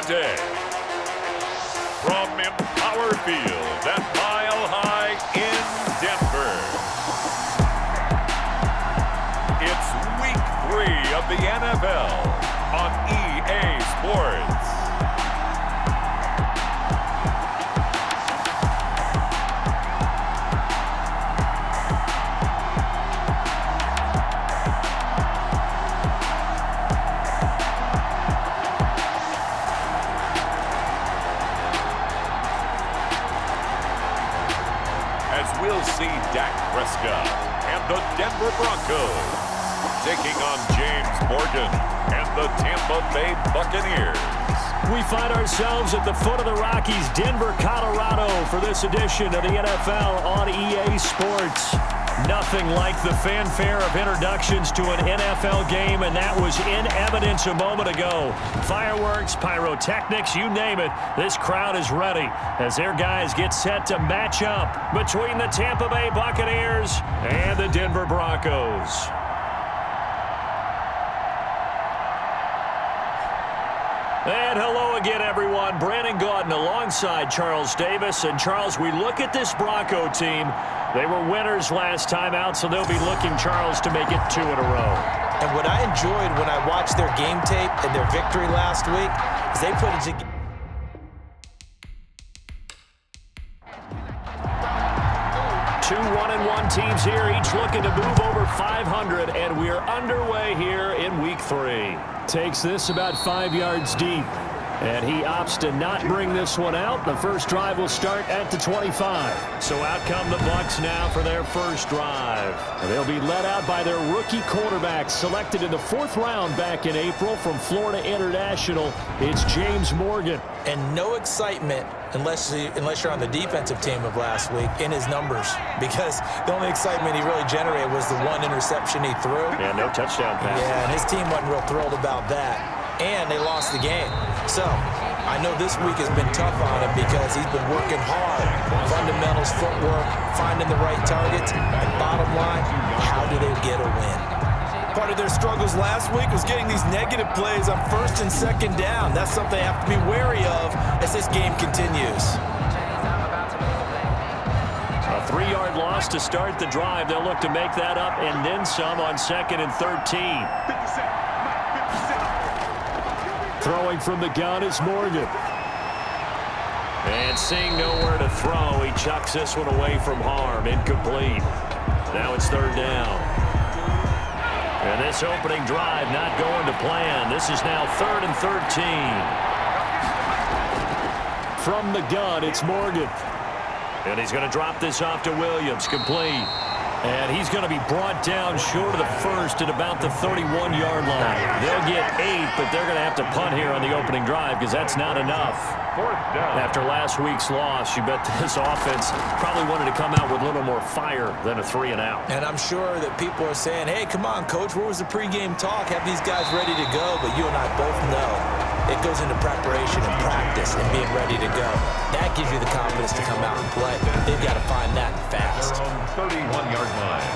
Tuesday. From Empower Field at Mile High in Denver. It's Week 3 of the NFL on EA Sports. We'll see Dak Prescott and the Denver Broncos taking on James Morgan and the Tampa Bay Buccaneers. We find ourselves at the foot of the Rockies, Denver, Colorado, for this edition of the NFL on EA Sports. Nothing like the fanfare of introductions to an NFL game, and that was in evidence a moment ago. Fireworks, pyrotechnics, you name it, this crowd is ready as their guys get set to match up between the Tampa Bay Buccaneers and the Denver Broncos. And hello again, everyone. Brandon Gaudin alongside Charles Davis. And, Charles, we look at this Bronco team. They were winners last time out, so they'll be looking, Charles, to make it 2 in a row. And what I enjoyed when I watched their game tape and their victory last week is they put it together. Two 1-1 teams here, each looking to move over 500, and we're underway here in Week 3. Takes this about 5 yards deep, and he opts to not bring this one out. The first drive will start at the 25. So out come the Bucs now for their first drive. And they'll be led out by their rookie quarterback, selected in the 4th round back in April from Florida International. It's James Morgan. And no excitement unless you're on the defensive team of last week in his numbers, because the only excitement he really generated was the 1 interception he threw. Yeah, no touchdown pass. Yeah, and his team wasn't real thrilled about that. And they lost the game. So I know this week has been tough on him because he's been working hard. Fundamentals, footwork, finding the right targets. And bottom line, how do they get a win? Part of their struggles last week was getting these negative plays on 1st and 2nd down. That's something they have to be wary of as this game continues. A 3-yard loss to start the drive. They'll look to make that up and then some on 2nd and 13. Throwing from the gun is Morgan. And seeing nowhere to throw, he chucks this one away from harm. Incomplete. Now it's 3rd down. And this opening drive not going to plan. This is now 3rd and 13. From the gun, it's Morgan. And he's going to drop this off to Williams. Complete. And he's going to be brought down short of the first at about the 31-yard line. They'll get 8, but they're going to have to punt here on the opening drive because that's not enough. After last week's loss, you bet this offense probably wanted to come out with a little more fire than a 3-and-out. And I'm sure that people are saying, hey, come on, Coach, where was the pregame talk? Have these guys ready to go? But you and I both know it goes into preparation and practice and being ready to go. That gives you the confidence to come out and play. They've got to find that fast. 31-yard line.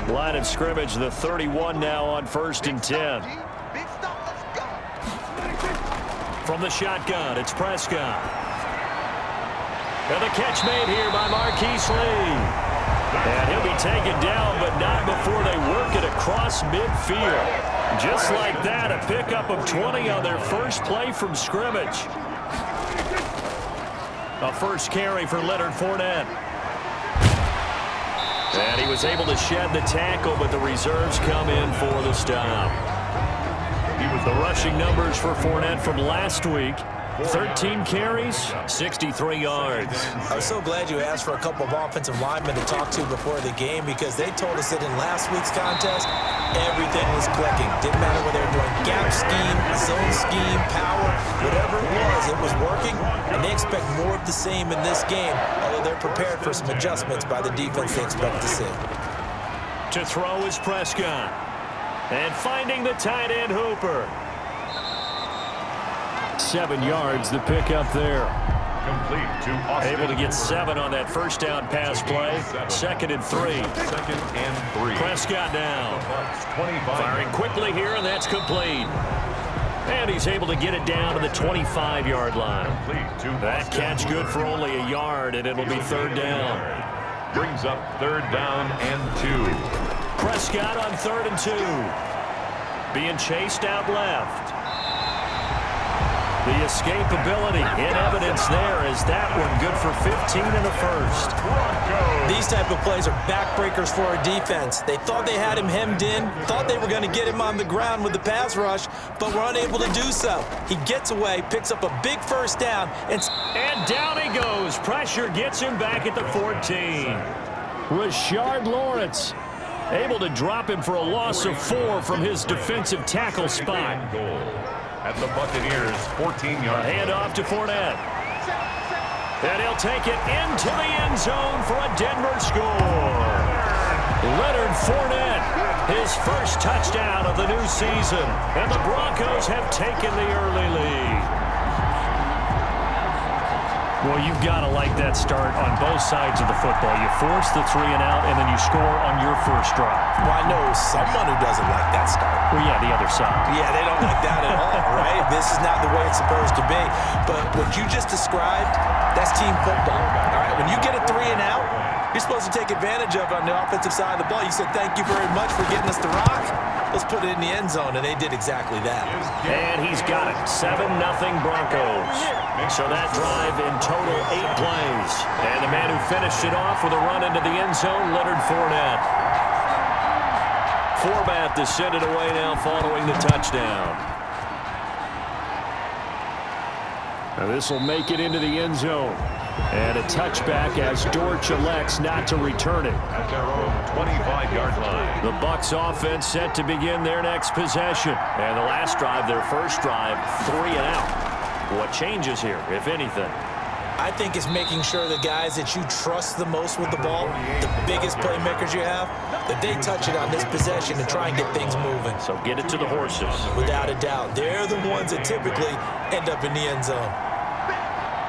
Line of scrimmage, the 31 now on 1st and 10. From the shotgun, it's Prescott. And the catch made here by Marquise Lee. And he'll be taken down, but not before they work it across midfield. Just like that, a pickup of 20 on their first play from scrimmage. A first carry for Leonard Fournette. And he was able to shed the tackle, but the reserves come in for the stop. The rushing numbers for Fournette from last week. 13 carries, 63 yards. I was so glad you asked for a couple of offensive linemen to talk to before the game because they told us that in last week's contest, everything was clicking. Didn't matter whether they were doing gap scheme, zone scheme, power, whatever it was working. And they expect more of the same in this game, although they're prepared for some adjustments by the defense they expect to see. To throw is Prescott. And finding the tight end Hooper. 7 yards, the pickup there. Complete to Austin. Able to get 7 on that first down pass play. 2nd and 3. 2nd and 3. Prescott now. 25. Firing quickly here, and that's complete. And he's able to get it down to the 25-yard line. That catch good for only a yard, and it'll be 3rd down. Brings up 3rd down and 2. Prescott on 3rd and 2. Being chased out left. The escapability in evidence there as that one good for 15 in the first. These type of plays are backbreakers for a defense. They thought they had him hemmed in, thought they were going to get him on the ground with the pass rush, but were unable to do so. He gets away, picks up a big first down, and down he goes. Pressure gets him back at the 14. Rashard Lawrence able to drop him for a loss of 4 from his defensive tackle spot. At the Buccaneers, 14-yard. Handoff to Fournette. And he'll take it into the end zone for a Denver score. Leonard Fournette, his first touchdown of the new season. And the Broncos have taken the early lead. Well, you've got to like that start on both sides of the football. You force the 3 and out, and then you score on your first drive. well, I know someone who doesn't like that start. Well, yeah, the other side. Yeah, they don't like that at all, right? This is not the way it's supposed to be. But what you just described, that's team football, all right? When you get a 3 and out, you're supposed to take advantage of it on the offensive side of the ball. You said, thank you very much for getting us the rock. Let's put it in the end zone, and they did exactly that. And he's got it. 7-0 Broncos. So that drive in total 8 plays. And the man who finished it off with a run into the end zone, Leonard Fournette. Forbath to send it away now following the touchdown. Now this will make it into the end zone. And a touchback as Dortch elects not to return it. At their own 25-yard line. The Bucs offense set to begin their next possession. And the last drive, their first drive, 3 and out. What changes here, if anything? I think it's making sure the guys that you trust the most with the ball, the biggest playmakers you have, that they touch it on this possession and try and get things moving. So get it to the horses. Without a doubt. They're the ones that typically end up in the end zone.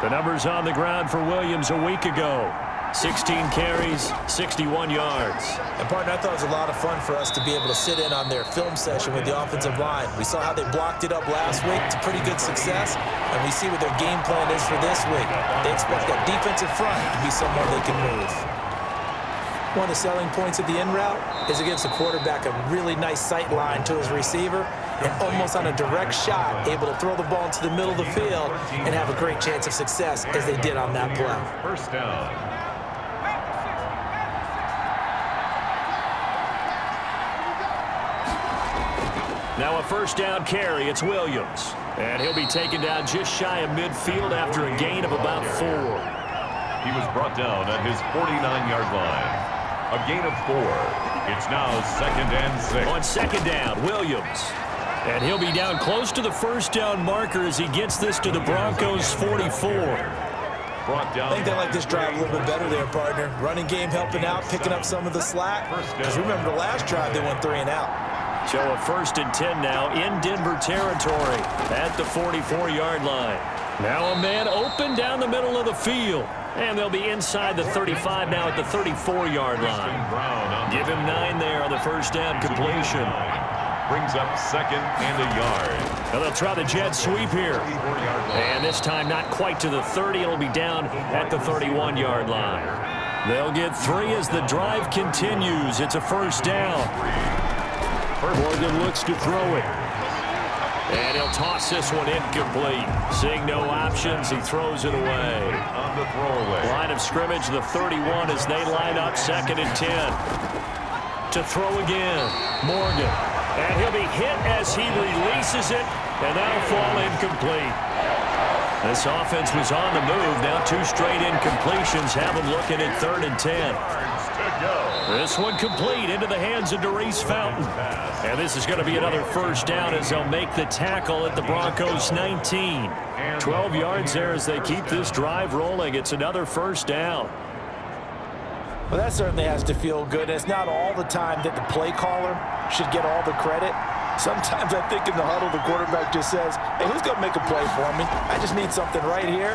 The numbers on the ground for Williams a week ago. 16 carries, 61 yards. And, partner, I thought it was a lot of fun for us to be able to sit in on their film session with the offensive line. We saw how they blocked it up last week to pretty good success, and we see what their game plan is for this week. They expect that defensive front to be somewhere they can move. One of the selling points of the in route is against the quarterback, a really nice sight line to his receiver, and almost on a direct shot, able to throw the ball into the middle of the field and have a great chance of success as they did on that play. First down. Now a first down carry, it's Williams. And he'll be taken down just shy of midfield after a gain of about 4. He was brought down at his 49-yard line. A gain of 4. It's now 2nd and 6. On second down, Williams. And he'll be down close to the first down marker as he gets this to the Broncos' 44. Brought down. I think they like this drive a little bit better there, partner. Running game helping out, picking up some of the slack. Because remember the last drive, they went 3 and out. So a 1st and 10 now in Denver territory at the 44-yard line. Now a man open down the middle of the field. And they'll be inside the 35 now at the 34-yard line. Give him 9 there on the first down completion. Brings up 2nd and a yard. Now they'll try the jet sweep here. And this time not quite to the 30. It'll be down at the 31-yard line. They'll get 3 as the drive continues. It's a first down. Morgan looks to throw it. And he'll toss this one incomplete. Seeing no options, he throws it away. On the throwaway. Line of scrimmage, the 31 as they line up 2nd and 10. To throw again, Morgan. And he'll be hit as he releases it, and that'll fall incomplete. This offense was on the move. Now 2 straight incompletions have them looking at 3rd and 10. This one complete into the hands of Darius Fountain. And this is going to be another first down as they'll make the tackle at the Broncos' 19. 12 yards there as they keep this drive rolling. It's another first down. Well, that certainly has to feel good. And it's not all the time that the play caller should get all the credit. Sometimes I think in the huddle, the quarterback just says, hey, who's going to make a play for me? I just need something right here.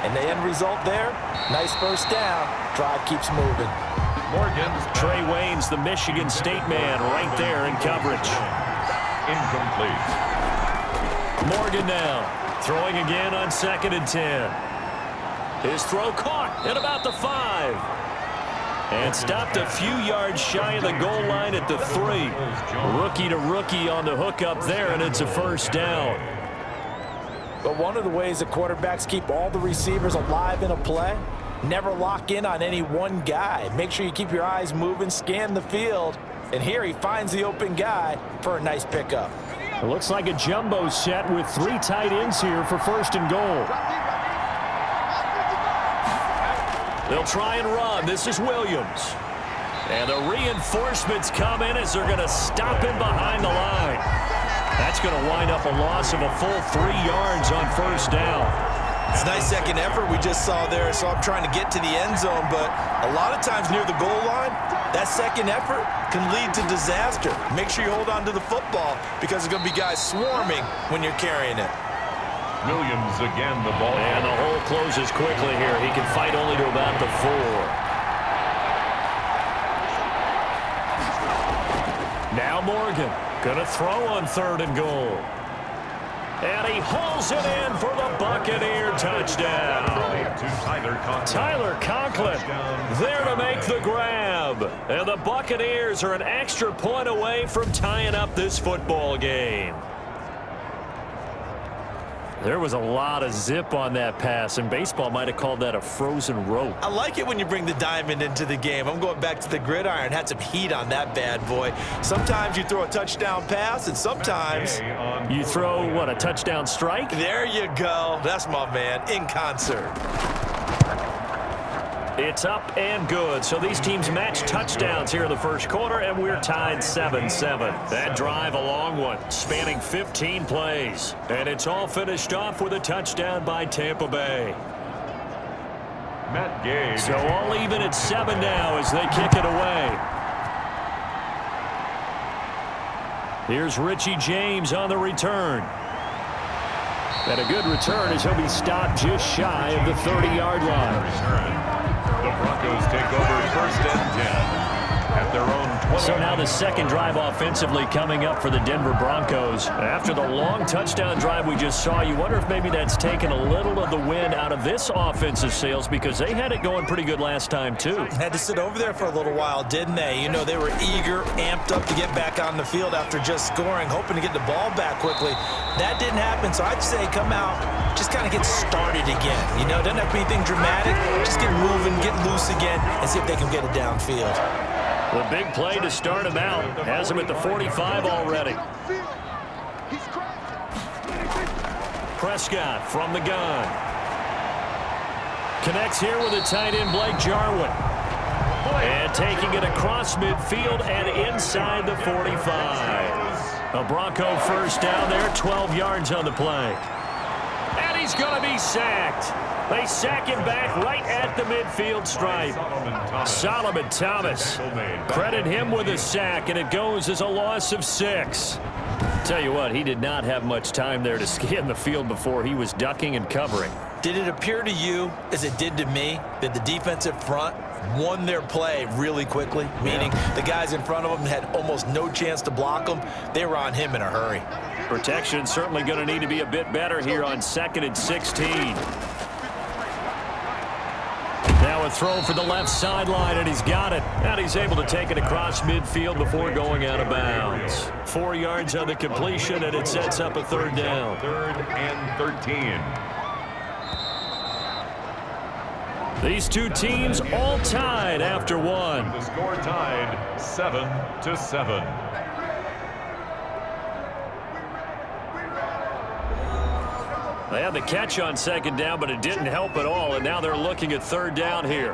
And the end result there, nice first down. Drive keeps moving. Trey Waynes, the Michigan State man, right there in coverage. Incomplete. Morgan now, throwing again on 2nd and 10. His throw caught at about the 5. And stopped a few yards shy of the goal line at the 3. Rookie to rookie on the hook up there, and it's a first down. But one of the ways the quarterbacks keep all the receivers alive in a play, never lock in on any one guy. Make sure you keep your eyes moving, scan the field. And here he finds the open guy for a nice pickup. It looks like a jumbo set with 3 tight ends here for 1st and goal. They'll try and run. This is Williams. And the reinforcements come in as they're going to stop him behind the line. That's going to wind up a loss of a full 3 yards on 1st down. It's a nice second effort we just saw there. So I'm trying to get to the end zone, but a lot of times near the goal line, that second effort can lead to disaster. Make sure you hold on to the football because there's going to be guys swarming when you're carrying it. Williams again, the ball. And the hole closes quickly here. He can fight only to about the 4. Now Morgan going to throw on 3rd and goal. And he hauls it in for the Buccaneer touchdown. Tyler Conklin there to make the grab. And the Buccaneers are an extra point away from tying up this football game. There was a lot of zip on that pass, and baseball might have called that a frozen rope. I like it when you bring the diamond into the game. I'm going back to the gridiron. Had some heat on that bad boy. Sometimes you throw a touchdown pass, and sometimes you throw, what, a touchdown strike? There you go. That's my man, in concert. It's up and good. So these teams match touchdowns here in the 1st quarter, and we're tied 7-7. That drive a long one, spanning 15 plays. And it's all finished off with a touchdown by Tampa Bay. Matt Gage. So all even at 7 now as they kick it away. Here's Richie James on the return. And a good return as he'll be stopped just shy of the 30-yard line. The Broncos take over 1st and 10 at their own 20. So now the second drive offensively coming up for the Denver Broncos. After the long touchdown drive we just saw, you wonder if maybe that's taken a little of the wind out of this offensive sails because they had it going pretty good last time too. Had to sit over there for a little while, didn't they? You know, they were eager, amped up to get back on the field after just scoring, hoping to get the ball back quickly. That didn't happen, so I'd say come out, just kind of get started again. You know, doesn't have to be anything dramatic. Just get moving, get loose again, and see if they can get it downfield. The big play to start him out has him at the 45 already. Prescott from the gun. Connects here with a tight end, Blake Jarwin. And taking it across midfield and inside the 45. A Bronco first down there, 12 yards on the play. And he's going to be sacked. They sack him back right at the midfield stripe. Solomon Thomas. Credit him with a sack, and it goes as a loss of 6. Tell you what, he did not have much time there to scan the field before he was ducking and covering. Did it appear to you, as it did to me, that the defensive front won their play really quickly? Meaning the guys in front of them had almost no chance to block them. They were on him in a hurry. Protection certainly going to need to be a bit better here on 2nd and 16. Now a throw for the left sideline, and he's got it. And he's able to take it across midfield before going out of bounds. 4 yards on the completion, and it sets up a 3rd down. 3rd and 13. These two teams all tied after one. The score tied 7-7. They had the catch on 2nd down, but it didn't help at all, and now they're looking at 3rd down here.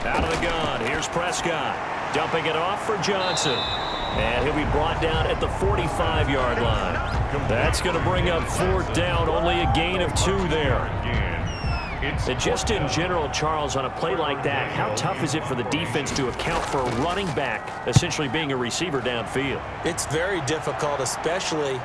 Out of the gun, here's Prescott. Dumping it off for Johnson. And he'll be brought down at the 45-yard line. That's going to bring up 4th down, only a gain of 2 there. And just in general, Charles, on a play like that, how tough is it for the defense to account for a running back essentially being a receiver downfield? It's very difficult, especially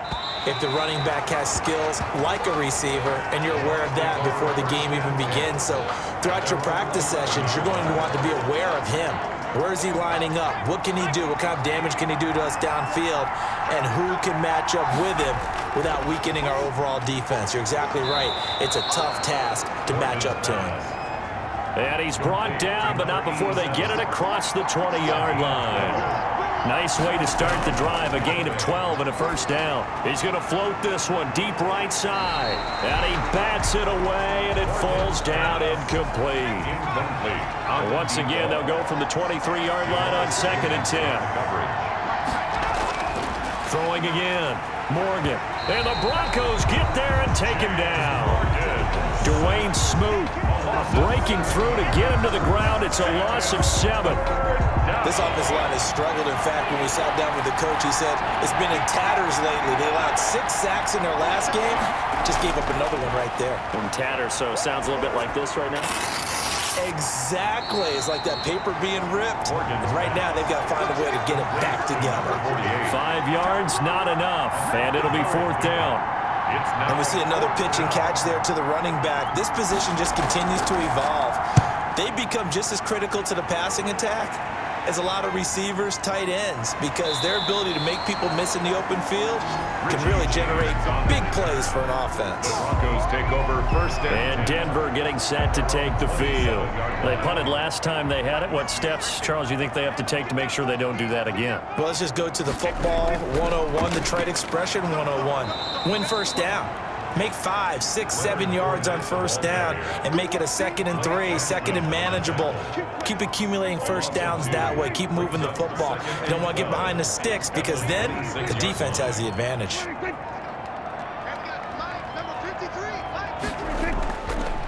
if the running back has skills like a receiver, and you're aware of that before the game even begins. So throughout your practice sessions, you're going to want to be aware of him. Where is he lining up? What can he do? What kind of damage can he do to us downfield? And who can match up with him without weakening our overall defense? You're exactly right. It's a tough task to match up to him. And he's brought down, but not before they get it across the 20-yard line. Nice way to start the drive, a gain of 12 and a first down. He's going to float this one deep right side. And he bats it away, and it falls down incomplete. And once again, they'll go from the 23-yard line on 2nd and 10. Throwing again. Morgan. And the Broncos get there and take him down. Dwayne Smoot breaking through to get him to the ground. It's a loss of 7. This offensive line has struggled. In fact, when we sat down with the coach, he said it's been in tatters lately. They allowed 6 sacks in their last game. Just gave up another one right there. In tatters, so it sounds a little bit like this right now. Exactly. It's like that paper being ripped. And right now, they've got to find a way to get it back together. 5 yards, not enough. And it'll be 4th down. And we see another pitch and catch there to the running back. This position just continues to evolve. They become just as critical to the passing attack as a lot of receivers, tight ends, because their ability to make people miss in the open field can really generate big plays for an offense. Broncos take over 1st down. And Denver getting set to take the field. They punted last time they had it. What steps, Charles, you think they have to take to make sure they don't do that again? Well, let's just go to the football 101, the trite expression 101. Win first down. Make 5, 6, 7 yards on first down and make it a 2nd and 3, 2nd and manageable. Keep accumulating first downs that way. Keep moving the football. You don't want to get behind the sticks because then the defense has the advantage.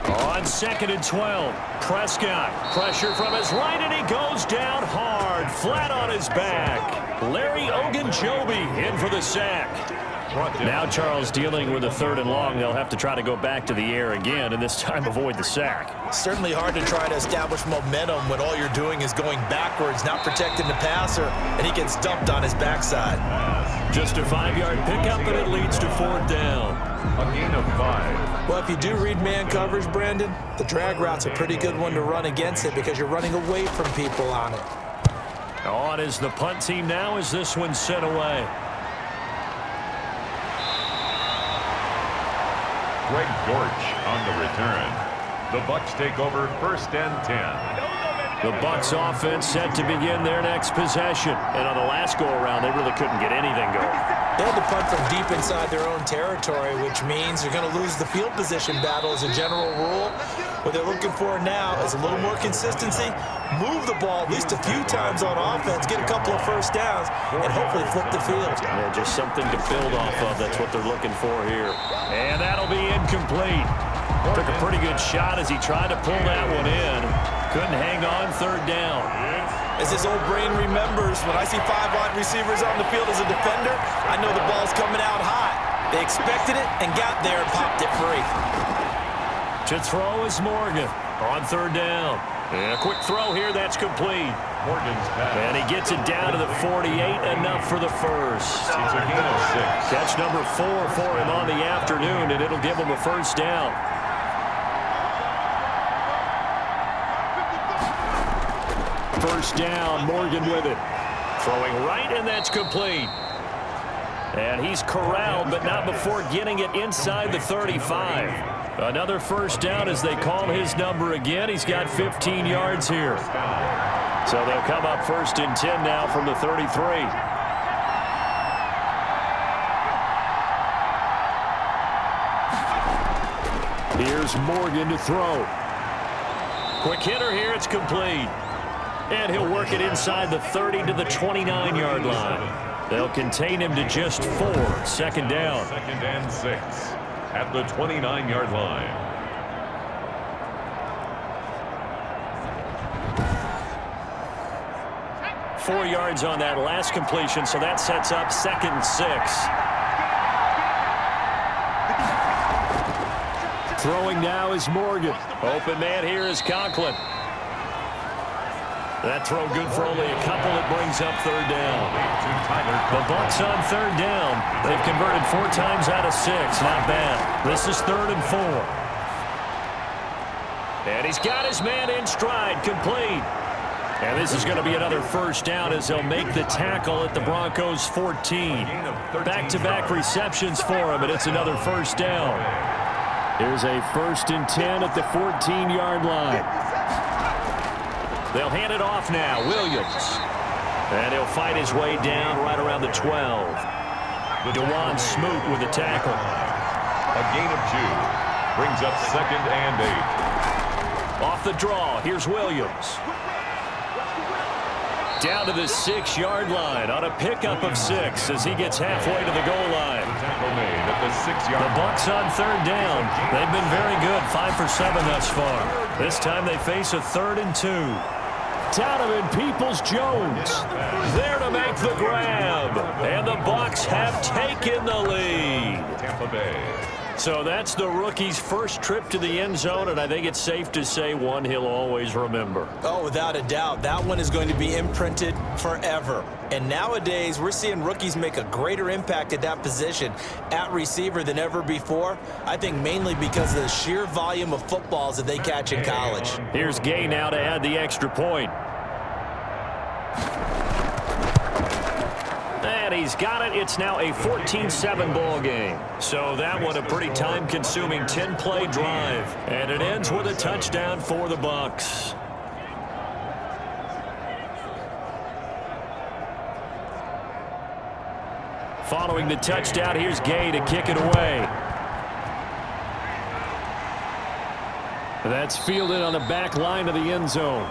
On 2nd and 12, Prescott. Pressure from his right, and he goes down hard, flat on his back. Larry Ogunjobi in for the sack. Now Charles dealing with a 3rd and long. They'll have to try to go back to the air again, and this time avoid the sack. Certainly hard to try to establish momentum when all you're doing is going backwards, not protecting the passer, and he gets dumped on his backside. Just a 5-yard pickup, and it leads to 4th down. A gain of 5. Well, if you do read man coverage, Brandon, the drag route's a pretty good one to run against it because you're running away from people on it. On is the punt team now as this one's sent away. Greg Dortch on the return. The Bucs take over 1st and 10. The Bucs offense set to begin their next possession. And on the last go-around, they really couldn't get anything going. They had to punt from deep inside their own territory, which means they're going to lose the field position battle as a general rule. What they're looking for now is a little more consistency, move the ball at least a few times on offense, get a couple of first downs, and hopefully flip the field. Yeah, just something to build off of. That's what they're looking for here. And that'll be incomplete. Took a pretty good shot as he tried to pull that one in. Couldn't hang on 3rd down. As his old brain remembers, when I see 5 wide receivers on the field as a defender, I know the ball's coming out hot. They expected it and got there and popped it free. To throw is Morgan on 3rd down. And a quick throw here, that's complete. Morgan's pass. And he gets it down to the 48, enough for the first. It's a gain of 6. Catch number 4 for him on the afternoon, and it'll give him a first down. First down, Morgan with it. Throwing right, and that's complete. And he's corralled, but not before getting it inside the 35. Another first down as they call his number again. He's got 15 yards here. So they'll come up 1st and 10 now from the 33. Here's Morgan to throw. Quick hitter here, it's complete. And he'll work it inside the 30 to the 29-yard line. They'll contain him to just 4. 2nd down. 2nd and 6 at the 29-yard line. Four yards on that last completion, so that sets up 2nd and 6. Throwing now is Morgan. Open man here is Conklin. That throw good for only a couple. It brings up third down. The Bucs on third down. They've converted 4 times out of 6. Not bad. This is 3rd and 4. And he's got his man in stride. Complete. And this is going to be another first down as they'll make the tackle at the Broncos 14. Back-to-back receptions for him, and it's another first down. Here's a 1st and 10 at the 14-yard line. They'll hand it off now. Williams. And he'll fight his way down right around the 12. DeJuan Smoot with the tackle. A gain of 2. Brings up 2nd and 8. Off the draw, here's Williams. Down to the 6-yard line on a pickup of 6 as he gets halfway to the goal line. Tackle made at the 6-yard line. The Bucs on third down. They've been very good, 5 for 7 thus far. This time they face a 3rd and 2. Donovan Peoples-Jones there to make the grab. And the Bucs have taken the lead. Tampa Bay. So that's the rookie's first trip to the end zone, and I think it's safe to say one he'll always remember. Oh, without a doubt. That one is going to be imprinted forever. And nowadays, we're seeing rookies make a greater impact at that position at receiver than ever before. I think mainly because of the sheer volume of footballs that they catch in college. Here's Gay now to add the extra point. And he's got it. It's now a 14-7 ball game. So that one a pretty time-consuming 10-play drive. And it ends with a touchdown for the Bucs. Following the touchdown, here's Gay to kick it away. That's fielded on the back line of the end zone.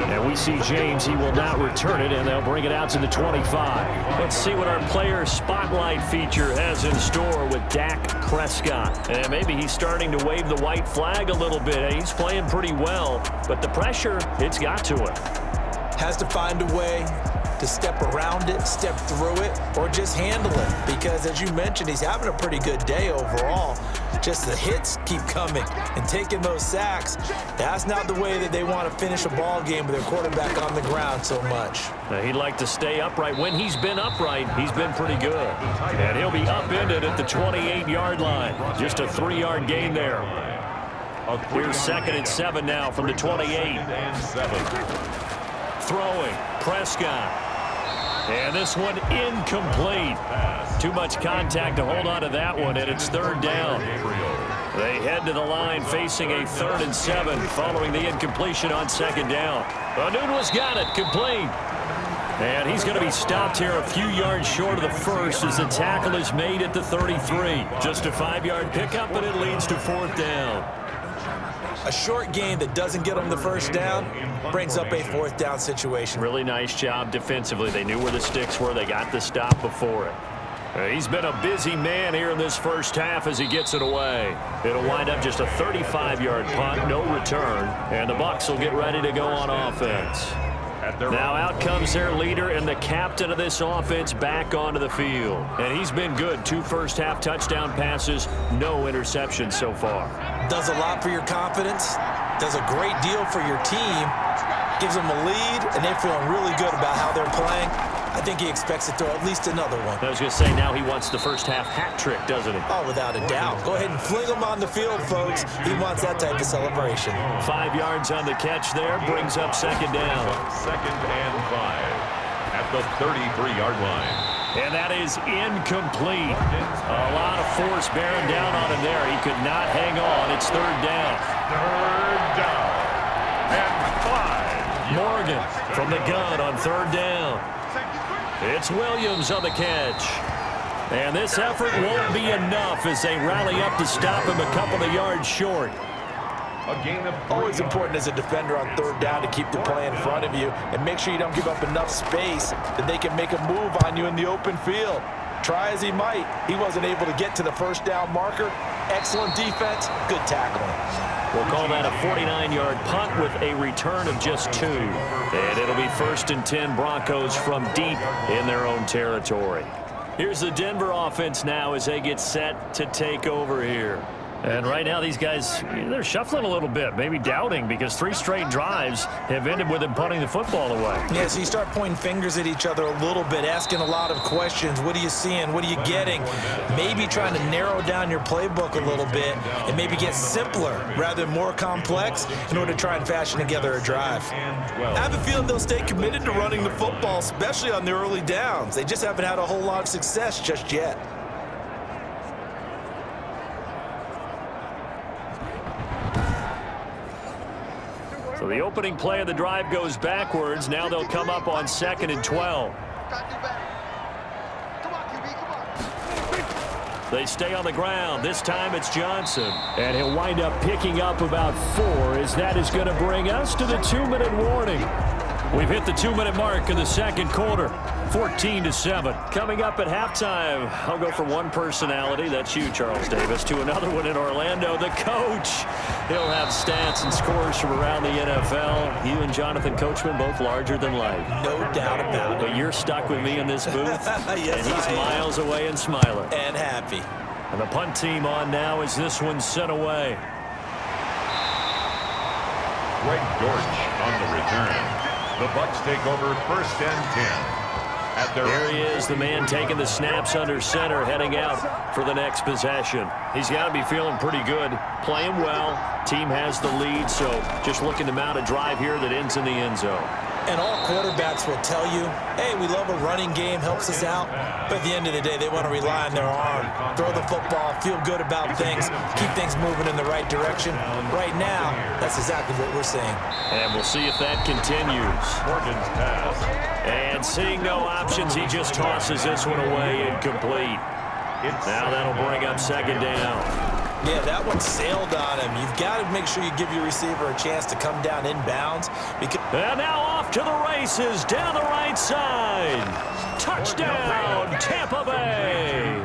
And we see James, he will not return it, and they'll bring it out to the 25. Let's see what our player spotlight feature has in store with Dak Prescott. And maybe he's starting to wave the white flag a little bit. He's playing pretty well, but the pressure, it's got to him. Has to find a way to step around it, step through it, or just handle it. Because as you mentioned, he's having a pretty good day overall. Just the hits keep coming and taking those sacks. That's not the way that they want to finish a ball game with their quarterback on the ground so much. Now, he'd like to stay upright. When he's been upright, he's been pretty good. And he'll be upended at the 28-yard line. Just a 3-yard gain there. Here's 2nd and 7 now from the 28. Throwing, Prescott. And this one incomplete. Too much contact to hold on to that one, and it's 3rd down. They head to the line facing a 3rd and 7 following the incompletion on 2nd down. Anunwa's got it, complete. And he's going to be stopped here a few yards short of the first as the tackle is made at the 33. Just a 5-yard pickup, and it leads to 4th down. A short gain that doesn't get them the first down brings up a 4th down situation. Really nice job defensively. They knew where the sticks were. They got the stop before it. He's been a busy man here in this first half as he gets it away. It'll wind up just a 35-yard punt, no return, and the Bucs will get ready to go on offense. Now out comes their leader and the captain of this offense back onto the field. And he's been good. 2 first-half touchdown passes, no interceptions so far. Does a lot for your confidence, does a great deal for your team, gives them a lead, and they're feeling really good about how they're playing. I think he expects to throw at least another one. I was going to say, now he wants the first-half hat trick, doesn't he? Oh, without a doubt. Go ahead and fling him on the field, folks. He wants that type of celebration. 5 yards on the catch there, brings up 2nd down. 2nd and 5 at the 33-yard line. And that is incomplete. A lot of force bearing down on him there. He could not hang on. It's 3rd down. 3rd down and 5. Morgan from the gun on 3rd down. It's Williams on the catch. And this effort won't be enough as they rally up to stop him a couple of yards short. A gain of 3. Always important as a defender on 3rd down to keep the play in front of you and make sure you don't give up enough space that they can make a move on you in the open field. Try as he might, he wasn't able to get to the 1st down marker. Excellent defense, good tackling. We'll call that a 49-yard punt with a return of just 2. And it'll be 1st and 10 Broncos from deep in their own territory. Here's the Denver offense now as they get set to take over here. And right now, these guys, they're shuffling a little bit, maybe doubting, because 3 straight drives have ended with them punting the football away. Yeah, so you start pointing fingers at each other a little bit, asking a lot of questions. What are you seeing? What are you getting? Maybe trying to narrow down your playbook a little bit and maybe get simpler rather than more complex in order to try and fashion together a drive. I have a feeling they'll stay committed to running the football, especially on the early downs. They just haven't had a whole lot of success just yet. So the opening play of the drive goes backwards. Now they'll come up on 2nd and 12. They stay on the ground. This time it's Johnson. And he'll wind up picking up about 4, as that is going to bring us to the 2-minute warning. We've hit the 2-minute mark in the second quarter. 14-7. Coming up at halftime, I'll go from one personality, that's you, Charles Davis, to another one in Orlando, the coach. He'll have stats and scores from around the NFL. You and Jonathan Coachman, both larger than life. No doubt about it. But you're stuck with me in this booth, Yes, and he's miles away and smiling. And happy. And the punt team on now as this one's sent away. Greg Dortch on the return. The Bucs take over 1st and 10. There he is, the man taking the snaps under center, heading out for the next possession. He's got to be feeling pretty good, playing well. Team has the lead, so just looking to mount a drive here that ends in the end zone. And all quarterbacks will tell you, hey, we love a running game, helps us out. But at the end of the day, they want to rely on their arm, throw the football, feel good about things, keep things moving in the right direction. Right now, that's exactly what we're seeing. And we'll see if that continues. Morgan's pass. And seeing no options, he just tosses this one away incomplete. Now that'll bring up 2nd down. Yeah, that one sailed on him. You've got to make sure you give your receiver a chance to come down inbounds. And now off to the races, down the right side. Touchdown, Tampa Bay.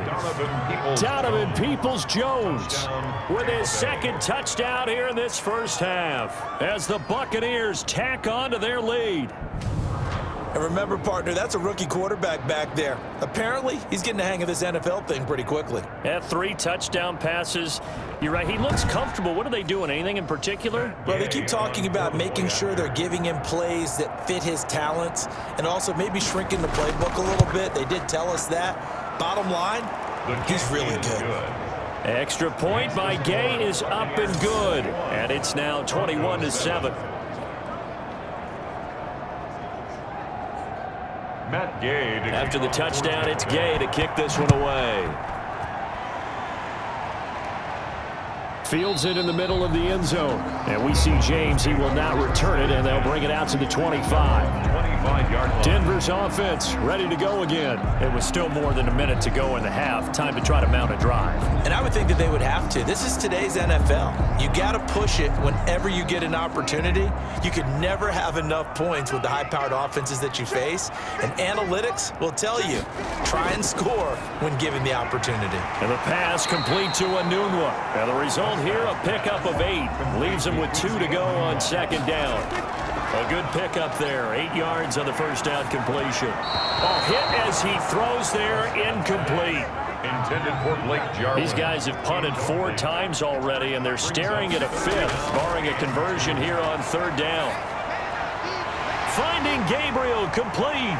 Donovan Peoples-Jones with his 2nd touchdown here in this first half as the Buccaneers tack on to their lead. And remember, partner, that's a rookie quarterback back there. Apparently, he's getting the hang of this NFL thing pretty quickly. At 3 touchdown passes. You're right, he looks comfortable. What are they doing? Anything in particular? Well, they keep talking about making sure they're giving him plays that fit his talents and also maybe shrinking the playbook a little bit. They did tell us that. Bottom line, he's really good. Extra point by Gay is up and good. And it's now 21-7. Matt Gay. After the touchdown, it's Gay to kick this one away. Fields it in the middle of the end zone. And we see James. He will not return it, and they'll bring it out to the 25. 25-yard line. Denver's offense ready to go again. It was still more than a minute to go in the half. Time to try to mount a drive. And I would think that they would have to. This is today's NFL. You got to push it whenever you get an opportunity. You could never have enough points with the high-powered offenses that you face. And analytics will tell you, try and score when given the opportunity. And the pass complete to Anunwa. And the result here, a pickup of 8. Leaves him with 2 to go on 2nd down. A good pickup there. 8 yards on the first down completion. A hit as he throws there, incomplete. Intended for Blake Jarwin. These guys have punted 4 times already, and they're staring at a 5th, barring a conversion here on 3rd down. Finding Gabriel, complete.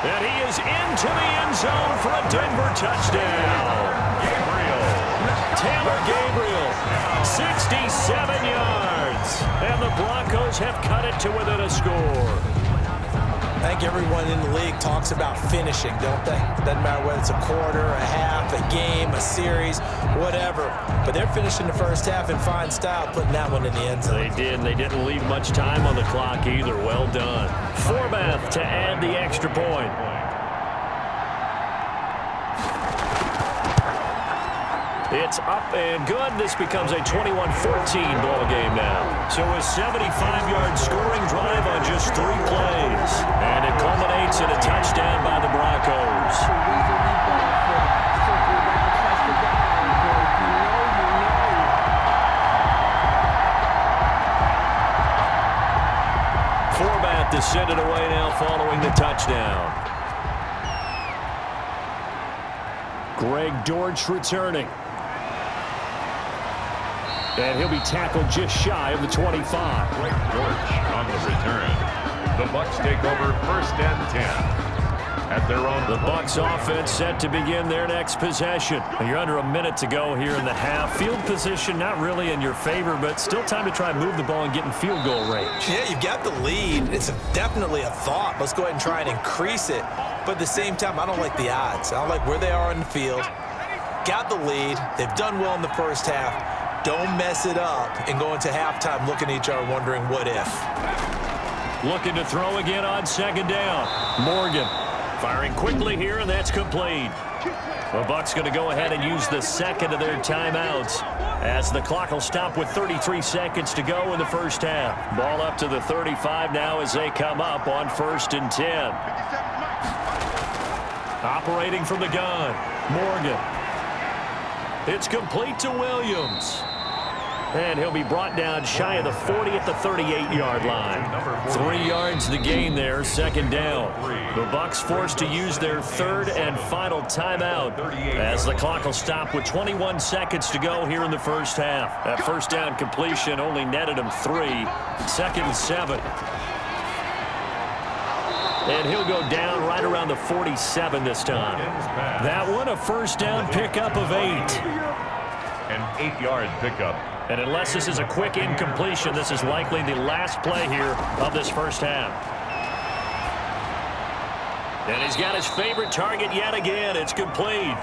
And he is into the end zone for a Denver touchdown. Taylor Gabriel, 67 yards. And the Broncos have cut it to within a score. I think everyone in the league talks about finishing, don't they? Doesn't matter whether it's a quarter, a half, a game, a series, whatever. But they're finishing the first half in fine style, putting that one in the end zone. They did, and they didn't leave much time on the clock either. Well done. Forbath to add the extra point. It's up and good. This becomes a 21-14 ball game now. So a 75-yard scoring drive on just 3 plays. And it culminates in a touchdown by the Broncos. Forbath to send it away now following the touchdown. Greg Dortch returning. And he'll be tackled just shy of the 25. Greg Dortch on the return. The Bucs take over 1st and 10. At their own. The Bucs offense set to begin their next possession. You're under a minute to go here in the half. Field position not really in your favor, but still time to try and move the ball and get in field goal range. Yeah, you've got the lead. It's definitely a thought. Let's go ahead and try and increase it. But at the same time, I don't like the odds. I don't like where they are in the field. Got the lead. They've done well in the first half. Don't mess it up and go into halftime looking at each other wondering what if. Looking to throw again on 2nd down. Morgan firing quickly here, and that's complete. The Bucs going to go ahead and use the second of their timeouts as the clock will stop with 33 seconds to go in the first half. Ball up to the 35 now as they come up on 1st and 10. Operating from the gun, Morgan. It's complete to Williams. And he'll be brought down shy of the 40 at the 38-yard line. 3 yards the gain there, 2nd down. The Bucs forced to use their 3rd and final timeout as the clock will stop with 21 seconds to go here in the first half. That first down completion only netted him 3. 2nd and 7. And he'll go down right around the 47 this time. That one a first down pickup of 8. An 8-yard pickup. And unless this is a quick incompletion, this is likely the last play here of this first half. And he's got his favorite target yet again. It's complete.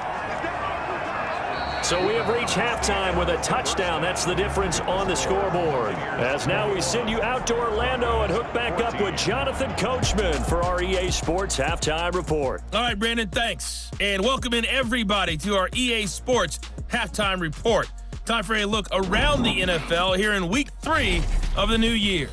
So we have reached halftime with a touchdown. That's the difference on the scoreboard. As now we send you out to Orlando and hook back up with Jonathan Coachman for our EA Sports Halftime Report. All right, Brandon, thanks. And welcome in everybody to our EA Sports Halftime Report. Time for a look around the NFL here in Week 3 of the new year.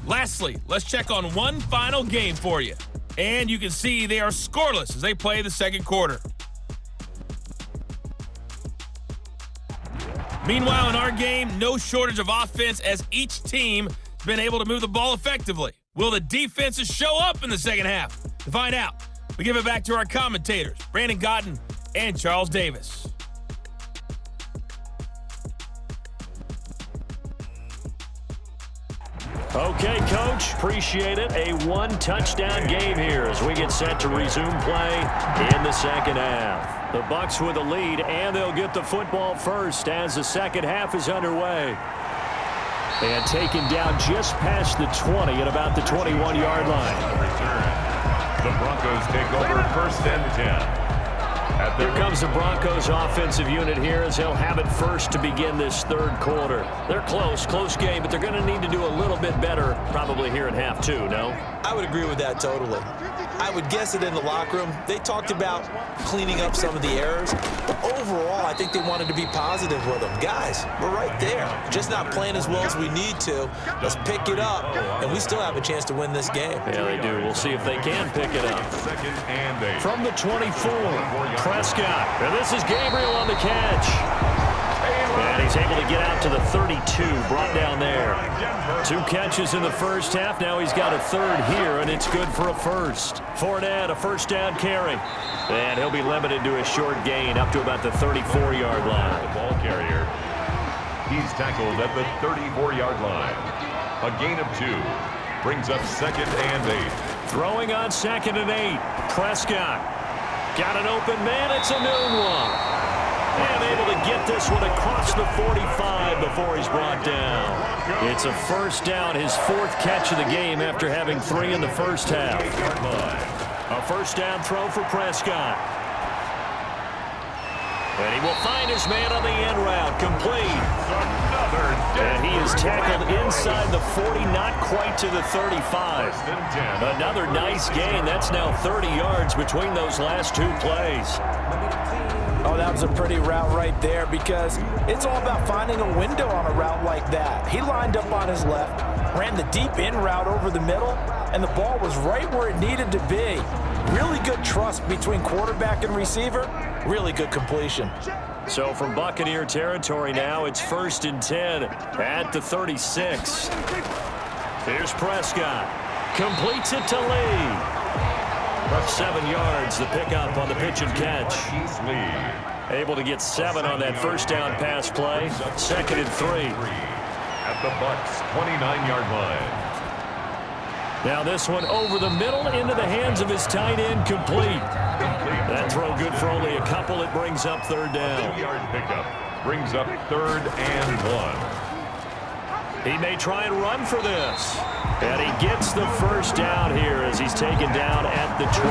Lastly, let's check on one final game for you. And you can see they are scoreless as they play the second quarter. Meanwhile, in our game, no shortage of offense as each team has been able to move the ball effectively. Will the defenses show up in the second half? To find out, we give it back to our commentators, Brandon Cotton and Charles Davis. Okay, Coach, appreciate it. A one-touchdown game here as we get set to resume play in the second half. The Bucs with a lead, and they'll get the football first as the second half is underway. And taken down just past the 20 at about the 21-yard line. Return. The Broncos take over 1st and 10. Here comes the Broncos offensive unit here as they'll have it first to begin this third quarter. They're close game, but they're going to need to do a little bit better probably here in half 2, no? I would agree with that totally. I would guess it in the locker room. They talked about cleaning up some of the errors. But overall, I think they wanted to be positive with them. Guys, we're right there. Just not playing as well as we need to. Let's pick it up, and we still have a chance to win this game. Yeah, they do. We'll see if they can pick it up. 2nd and 8. From the 24, Prescott. And this is Gabriel on the catch. And he's able to get out to the 32, brought down there. 2 catches in the first half. Now he's got a 3rd here, and it's good for a first. Fournette, a first down carry. And he'll be limited to a short gain up to about the 34-yard line. The ball carrier. He's tackled at the 34-yard line. A gain of 2. Brings up 2nd and 8. Throwing on 2nd and 8. Prescott. Got an open man. It's a noon one. And able to get this one across the 45 before he's brought down. It's a first down, his 4th catch of the game after having 3 in the first half. A first down throw for Prescott. And he will find his man on the end route, complete. And he is tackled inside the 40, not quite to the 35. Another nice gain. That's now 30 yards between those last 2 plays. Oh, that was a pretty route right there because it's all about finding a window on a route like that. He lined up on his left, ran the deep in route over the middle, and the ball was right where it needed to be. Really good trust between quarterback and receiver. Really good completion. So from Buccaneer territory now, it's 1st and 10 at the 36. Here's Prescott. Completes it to Lee. 7 yards, the pickup on the pitch and catch. Able to get 7 on that first down pass play. 2nd and 3. At the Bucs' 29-yard line. Now this one over the middle into the hands of his tight end, complete. That throw good for only a couple. It brings up 3rd down. 2-yard pickup brings up 3rd and 1. He may try and run for this. And he gets the first down here as he's taken down at the 24.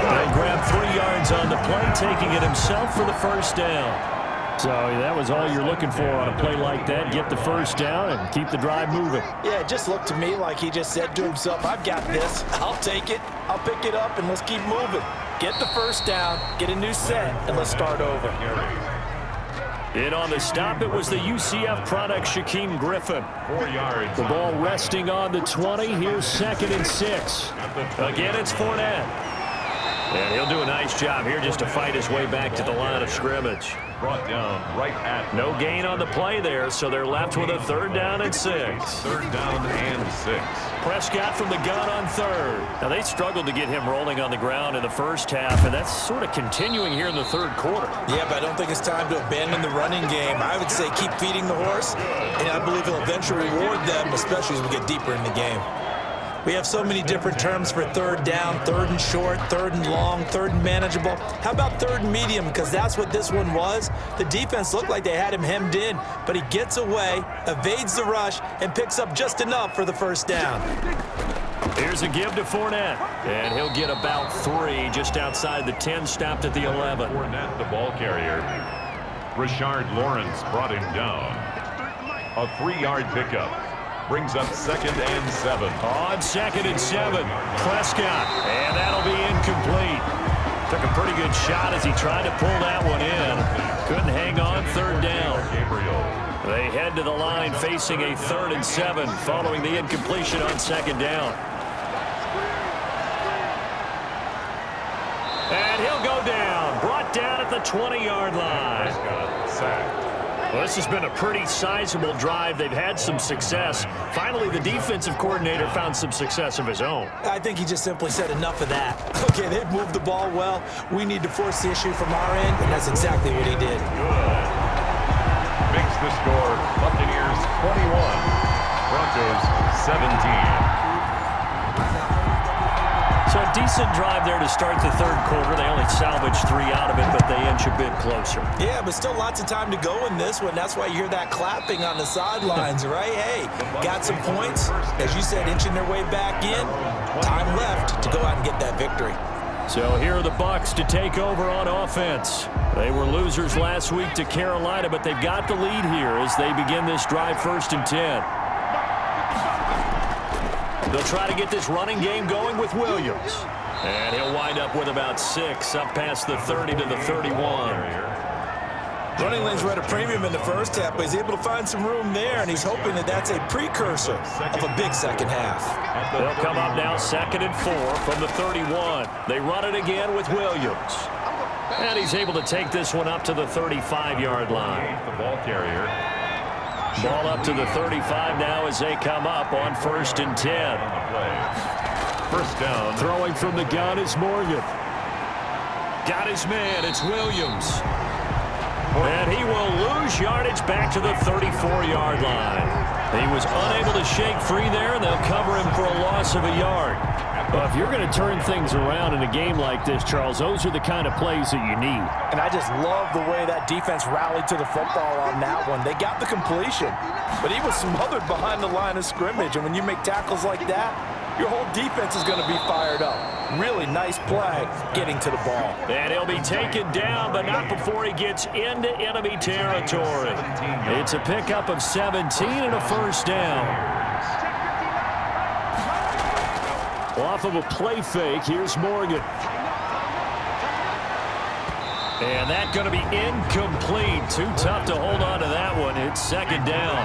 They'll grab 3 yards on the play, taking it himself for the first down. So that was all you're looking for on a play like that. Get the first down and keep the drive moving. Yeah, it just looked to me like he just said to himself, I've got this. I'll take it. I'll pick it up, and let's keep moving. Get the first down, get a new set, and let's start over. In on the stop, it was the UCF product, Shaquem Griffin. 4 yards. The ball resting on the 20. Here's 2nd and 6. Again, it's Fournette. And he'll do a nice job here just to fight his way back to the line of scrimmage. Brought down right at. No gain on the play there, so they're left with a 3rd down and 6. 3rd down and 6. Prescott from the gun on 3rd. Now, they struggled to get him rolling on the ground in the first half, and that's sort of continuing here in the 3rd quarter. Yeah, but I don't think it's time to abandon the running game. I would say keep feeding the horse, and I believe he'll eventually reward them, especially as we get deeper in the game. We have so many different terms for 3rd down, 3rd and short, 3rd and long, 3rd and manageable. How about 3rd and medium? Because that's what this one was. The defense looked like they had him hemmed in, but he gets away, evades the rush, and picks up just enough for the first down. Here's a give to Fournette, and he'll get about 3 just outside the 10, stopped at the 11. Fournette, the ball carrier. Rashard Lawrence brought him down. A 3-yard pickup. Brings up 2nd and 7. On 2nd and 7, Prescott, and that'll be incomplete. Took a pretty good shot as he tried to pull that one in. Couldn't hang on, 3rd down. They head to the line facing a 3rd and 7 following the incompletion on 2nd down. And he'll go down, brought down at the 20-yard line. Prescott sacked. Well, this has been a pretty sizable drive. They've had some success. Finally, the defensive coordinator found some success of his own. I think he just simply said enough of that. Okay, they've moved the ball well. We need to force the issue from our end, and that's exactly what he did. Good. Makes the score Buccaneers 21, Broncos 17. So a decent drive there to start the 3rd quarter. They only salvaged 3 out of it, but they inch a bit closer. Yeah, but still lots of time to go in this one. That's why you hear that clapping on the sidelines, right? Hey, got some points. As you said, inching their way back in. Time left to go out and get that victory. So here are the Bucs to take over on offense. They were losers last week to Carolina, but they've got the lead here as they begin this drive 1st and 10. They'll try to get this running game going with Williams. And he'll wind up with about 6, up past the 30 to the 31. Running lanes were at a premium in the first half, but he's able to find some room there, and he's hoping that that's a precursor of a big second half. They'll come up now 2nd and 4 from the 31. They run it again with Williams. And he's able to take this one up to the 35-yard line. The ball carrier. Ball up to the 35 now as they come up on 1st and 10. First down. Throwing from the gun is Morgan. Got his man. It's Williams. And he will lose yardage back to the 34-yard line. He was unable to shake free there, and they'll cover him for a loss of a yard. Well, if you're going to turn things around in a game like this, Charles, those are the kind of plays that you need. And I just love the way that defense rallied to the football on that one. They got the completion, but he was smothered behind the line of scrimmage. And when you make tackles like that, your whole defense is going to be fired up. Really nice play getting to the ball. And he'll be taken down, but not before he gets into enemy territory. It's a pickup of 17 and a first down. Off of a play fake, here's Morgan. And that's going to be incomplete. Too tough to hold on to that one. It's second down.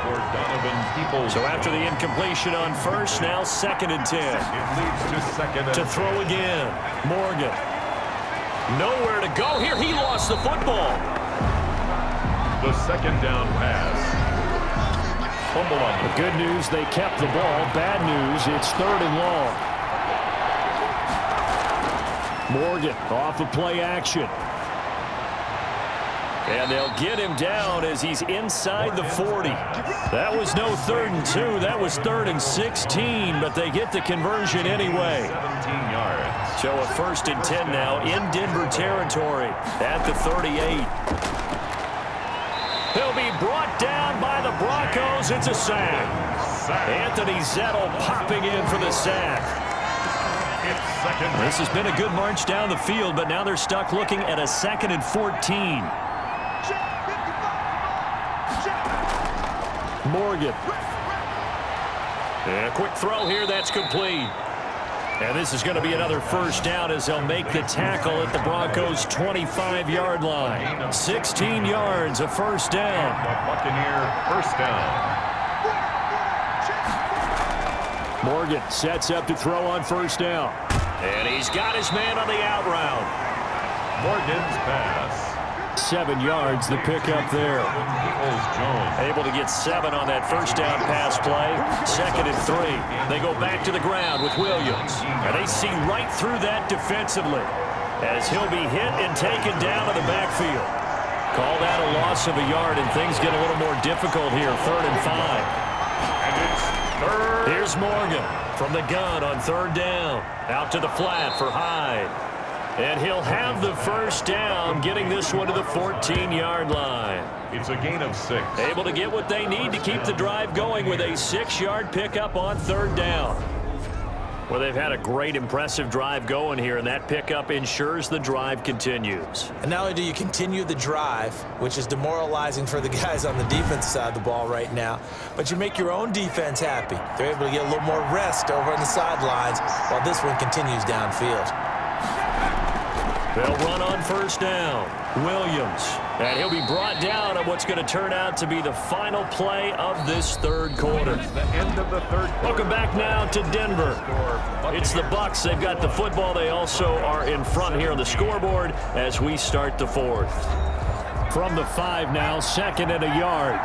So after the incompletion on first, now 2nd and 10. It leads to second To and throw again. Morgan. Nowhere to go here. He lost the football. the second down pass. Fumble on The good news, they kept the ball. Bad news, it's 3rd and long. Morgan off of play action. And they'll get him down as he's inside the 40. That was no 3rd and 2. That was 3rd and 16, but they get the conversion anyway. 17 yards. So a 1st and 10 now in Denver territory at the 38. He'll be brought down by the Broncos. It's a sack. Anthony Zettel popping in for the sack. This has been a good march down the field, but now they're stuck looking at a 2nd and 14. Morgan. And a quick throw here, that's complete. And this is going to be another 1st down as they'll make the tackle at the Broncos' 25-yard line. 16 yards, a 1st down. The Buccaneer 1st down. Morgan sets up to throw on 1st down. And he's got his man on the out route. Morgan's pass. 7 yards, the pickup there. Able to get 7 on that 1st down pass play. 2nd and 3. They go back to the ground with Williams. And they see right through that defensively as he'll be hit and taken down to the backfield. Call that a loss of a yard, and things get a little more difficult here. 3rd and 5. And it's 3rd. Here's Morgan from the gun on 3rd down. Out to the flat for Hyde. And he'll have the 1st down, getting this one to the 14-yard line. It's a gain of 6. Able to get what they need to keep the drive going with a 6-yard pickup on 3rd down. Well, they've had a great, impressive drive going here, and that pickup ensures the drive continues. And not only do you continue the drive, which is demoralizing for the guys on the defense side of the ball right now, but you make your own defense happy. They're able to get a little more rest over on the sidelines while this one continues downfield. They'll run on 1st down. Williams. And he'll be brought down on what's going to turn out to be the final play of this 3rd quarter. The end of the 3rd quarter. Welcome back now to Denver. It's the Bucs. They've got the football. They also are in front here on the scoreboard as we start the 4th. From the 5 now, 2nd and a yard.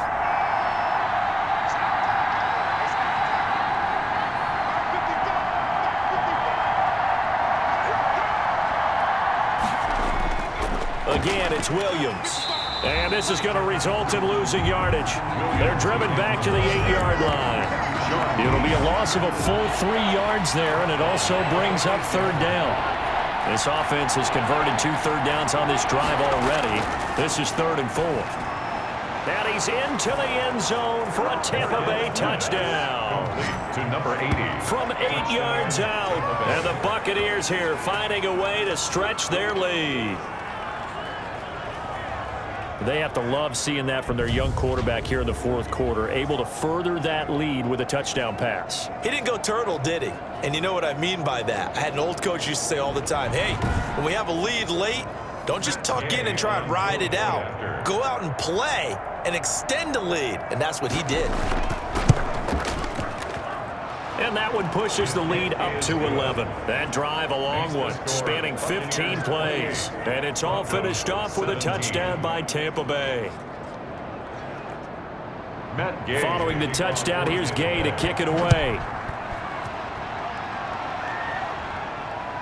Again, it's Williams. And this is going to result in losing yardage. They're driven back to the 8-yard line. It'll be a loss of a full 3 yards there, and it also brings up 3rd down. This offense has converted 2 3rd downs on this drive already. This is 3rd and 4. And he's into the end zone for a Tampa Bay touchdown. To number 80. From 8 yards out. And the Buccaneers here finding a way to stretch their lead. They have to love seeing that from their young quarterback here in the 4th quarter, able to further that lead with a touchdown pass. He didn't go turtle, did he? And you know what I mean by that. I had an old coach used to say all the time, hey, when we have a lead late, don't just tuck in and try and ride it out. Go out and play and extend the lead. And that's what he did. And that one pushes the lead up to 11. That drive a long one, spanning 15 plays. And it's all finished off with a touchdown by Tampa Bay. Following the touchdown, here's Gay to kick it away.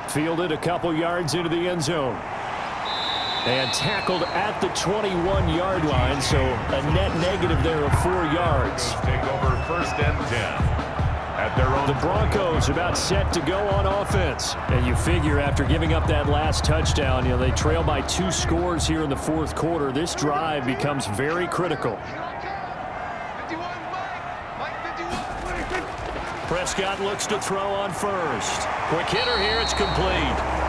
Fielded a couple yards into the end zone. And tackled at the 21-yard line, so a net negative there of 4 yards. Take over 1st and 10. At their own. The Broncos about set to go on offense. And you figure after giving up that last touchdown, you know, they trail by 2 scores here in the 4th quarter. This drive becomes very critical. Prescott looks to throw on 1st. Quick hitter here, it's complete.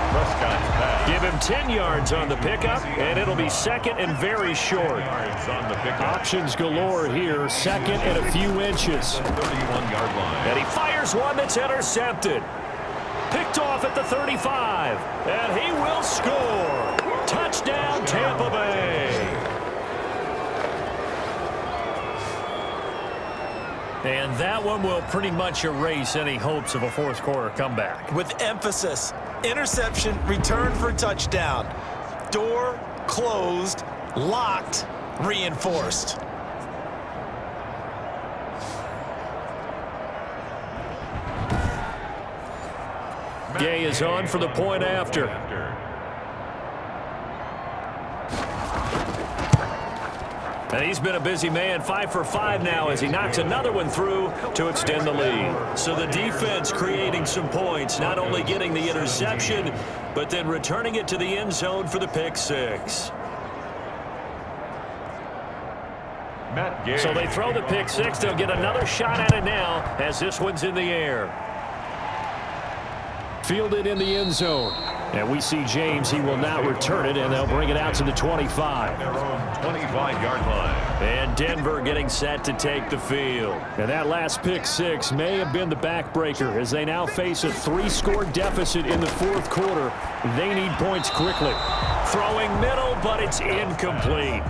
Prescott's pass. Give him 10 yards on the pickup, and it'll be 2nd and very short. On the pickup. Options galore here, 2nd and a few inches. 31-yard line. And he fires one that's intercepted. Picked off at the 35, and he will score. Touchdown, Tampa Bay. And that one will pretty much erase any hopes of a fourth quarter comeback. With emphasis, interception, return for touchdown. Door closed, locked, reinforced. Gay is on for the point after. And he's been a busy man, 5 for 5 now as he knocks another one through to extend the lead. So the defense creating some points, not only getting the interception, but then returning it to the end zone for the pick six. So they throw the pick six. They'll get another shot at it now as this one's in the air. Fielded in the end zone. And we see James. He will not return it, and they'll bring it out to the 25. Their own 25-yard line. And Denver getting set to take the field. And that last pick six may have been the backbreaker as they now face a 3-score deficit in the fourth quarter. They need points quickly. Throwing middle, but it's incomplete.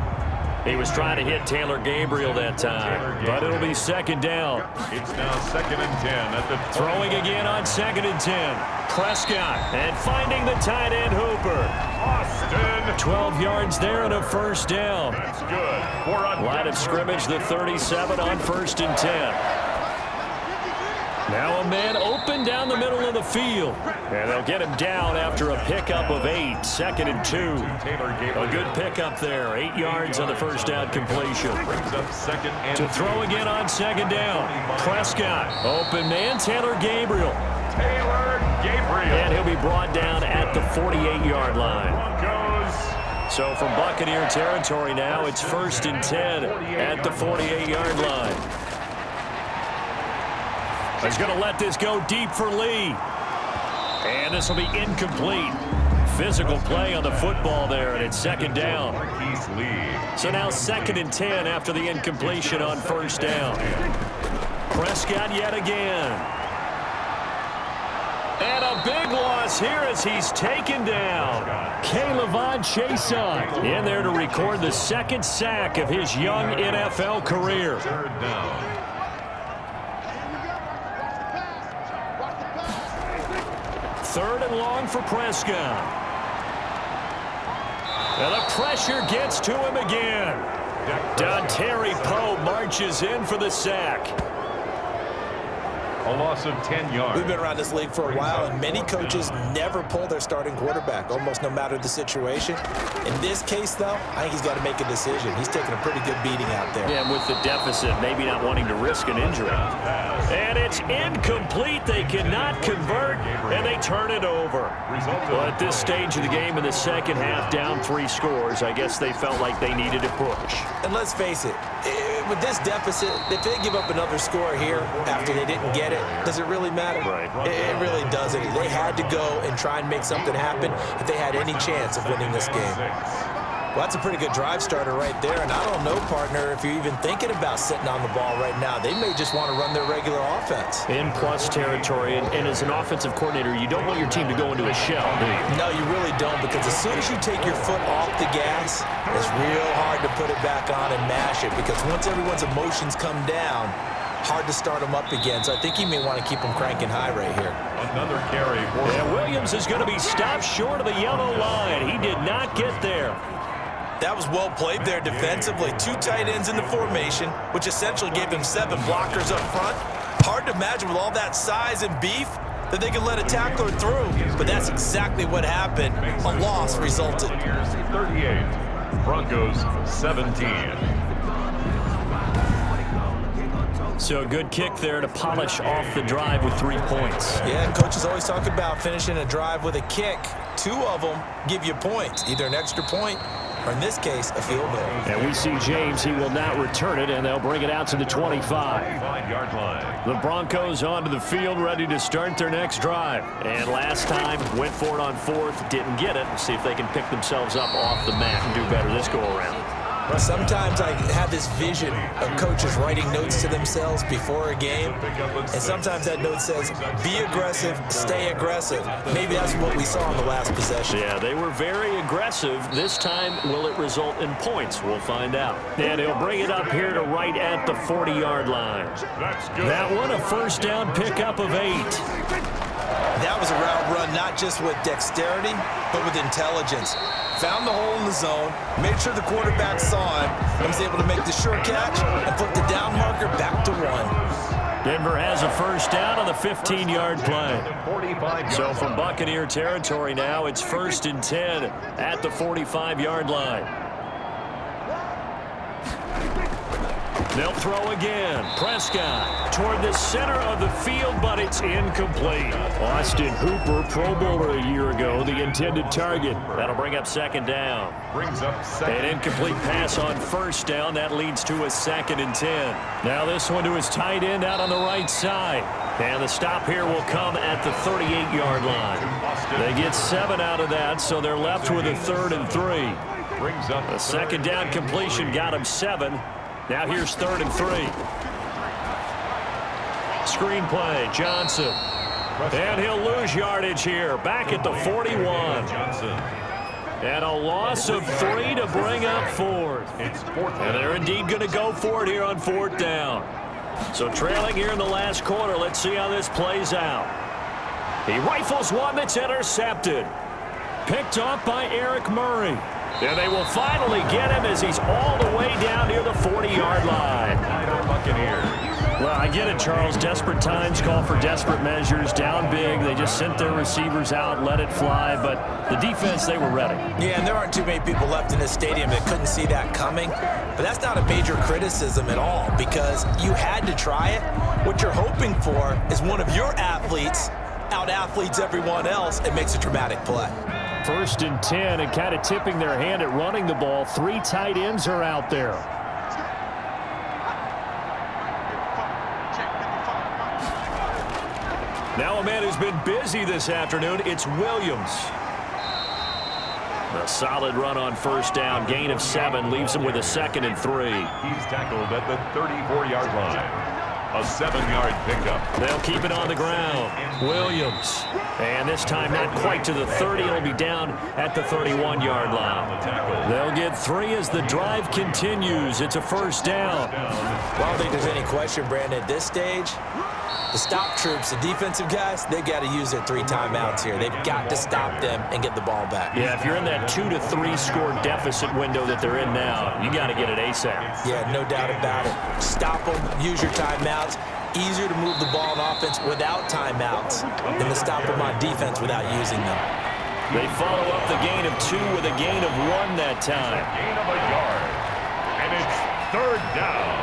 He was trying to hit Taylor Gabriel that time, but it'll be second down. It's now 2nd and 10 at the Throwing again on 2nd and 10. Prescott, and finding the tight end Hooper. Austin. 12 yards there and a first down. That's good. For a Line of scrimmage, the 37 on 1st and 10. Now a man open down the middle of the field. And they'll get him down after a pickup of 8. 2nd and 2. A good pickup there. 8 yards on the first down completion. Brings up 2nd and To throw again on 2nd down. Prescott. Open man, Taylor Gabriel. Taylor Gabriel. And he'll be brought down at the 48-yard line. Broncos. So from Buccaneer territory now, it's 1st and 10 at the 48-yard line. He's going to let this go deep for Lee. And this will be incomplete. Physical play on the football there, and it's 2nd down. So now 2nd and 10 after the incompletion on 1st down. Prescott yet again. And a big loss here as he's taken down. K'Lavon Chason in there to record the 2nd sack of his young NFL career. 3rd down. 3rd and long for Prescott. And the pressure gets to him again. Dontari Poe marches in for the sack. A loss of 10 yards. We've been around this league for a while, and many coaches never pull their starting quarterback, almost no matter the situation. In this case, though, I think he's got to make a decision. He's taking a pretty good beating out there. Yeah, and with the deficit, maybe not wanting to risk an injury. And it's incomplete. They cannot convert, and they turn it over. Well, at this stage of the game in the second half, down 3 scores, I guess they felt like they needed a push. And let's face it, with this deficit, if they give up another score here after they didn't get it, does it really matter? Right. It really doesn't. They had to go and try and make something happen if they had any chance of winning this game. Well, that's a pretty good drive starter right there, and I don't know, partner, if you're even thinking about sitting on the ball right now. They may just want to run their regular offense. In plus territory, and as an offensive coordinator, you don't want your team to go into a shell, do you? No, you really don't, because as soon as you take your foot off the gas, it's real hard to put it back on and mash it, because once everyone's emotions come down, hard to start them up again. So I think you may want to keep them cranking high right here. Another carry. And Williams is going to be stopped short of the yellow line. He did not get there. That was well played there defensively. 2 tight ends in the formation, which essentially gave them 7 blockers up front. Hard to imagine with all that size and beef that they could let a tackler through, but that's exactly what happened. A loss resulted. 38. Broncos 17. So a good kick there to polish off the drive with 3 points. Yeah, coaches always talk about finishing a drive with a kick. 2 of them give you points, either an extra point or, in this case, a field goal. And we see James. He will not return it, and they'll bring it out to the 25. 5-yard line. The Broncos onto the field, ready to start their next drive. And last time, went for it on 4th, didn't get it. See if they can pick themselves up off the mat and do better this go-around. Sometimes I have this vision of coaches writing notes to themselves before a game, and sometimes that note says, be aggressive, stay aggressive. Maybe that's what we saw in the last possession. Yeah, they were very aggressive. This time, will it result in points? We'll find out. And he'll bring it up here to right at the 40-yard line. That one, a first down pickup of 8. That was a route run not just with dexterity, but with intelligence. Found the hole in the zone, made sure the quarterback saw him, and was able to make the sure catch and put the down marker back to 1. Denver has a first down on the 15-yard play. So from Buccaneer territory now, it's 1st and 10 at the 45-yard line. They'll throw again. Prescott toward the center of the field, but it's incomplete. Austin Hooper, Pro Bowler a year ago, the intended target. That'll bring up 2nd down. An incomplete pass on 1st down. That leads to a 2nd and 10. Now this one to his tight end out on the right side. And the stop here will come at the 38-yard line. They get 7 out of that, so they're left with a 3rd and 3. A 2nd down completion got him 7. Now here's 3rd and 3. Screen play, Johnson. And he'll lose yardage here. Back at the 41. And a loss of 3 to bring up 4th. And they're indeed going to go for it here on 4th down. So trailing here in the last quarter. Let's see how this plays out. He rifles one that's intercepted. Picked off by Eric Murray. And they will finally get him as he's all the way down near the 40-yard line. Well, I get it, Charles. Desperate times call for desperate measures. Down big. They just sent their receivers out, let it fly. But the defense, they were ready. Yeah, and there aren't too many people left in this stadium that couldn't see that coming. But that's not a major criticism at all because you had to try it. What you're hoping for is one of your athletes out-athletes everyone else and makes a dramatic play. 1st and 10 and kind of tipping their hand at running the ball. 3 tight ends are out there. Now a man who's been busy this afternoon, it's Williams. A solid run on 1st down, gain of 7, leaves him with a 2nd and 3. He's tackled at the 34-yard line. A 7-yard pickup. They'll keep it on the ground. Williams. And this time not quite to the 30. It'll be down at the 31-yard line. They'll get 3 as the drive continues. It's a 1st down. Well, I don't think there's any question, Brandon, at this stage. The stop troops, the defensive guys, they've got to use their 3 timeouts here. They've got to stop them and get the ball back. Yeah, if you're in that 2 to 3 score deficit window that they're in now, you got to get it ASAP. Yeah, no doubt about it. Stop them, use your timeouts. Easier to move the ball on offense without timeouts than to stop them on defense without using them. They follow up the gain of 2 with a gain of 1 that time. Gain of a yard. And it's 3rd down.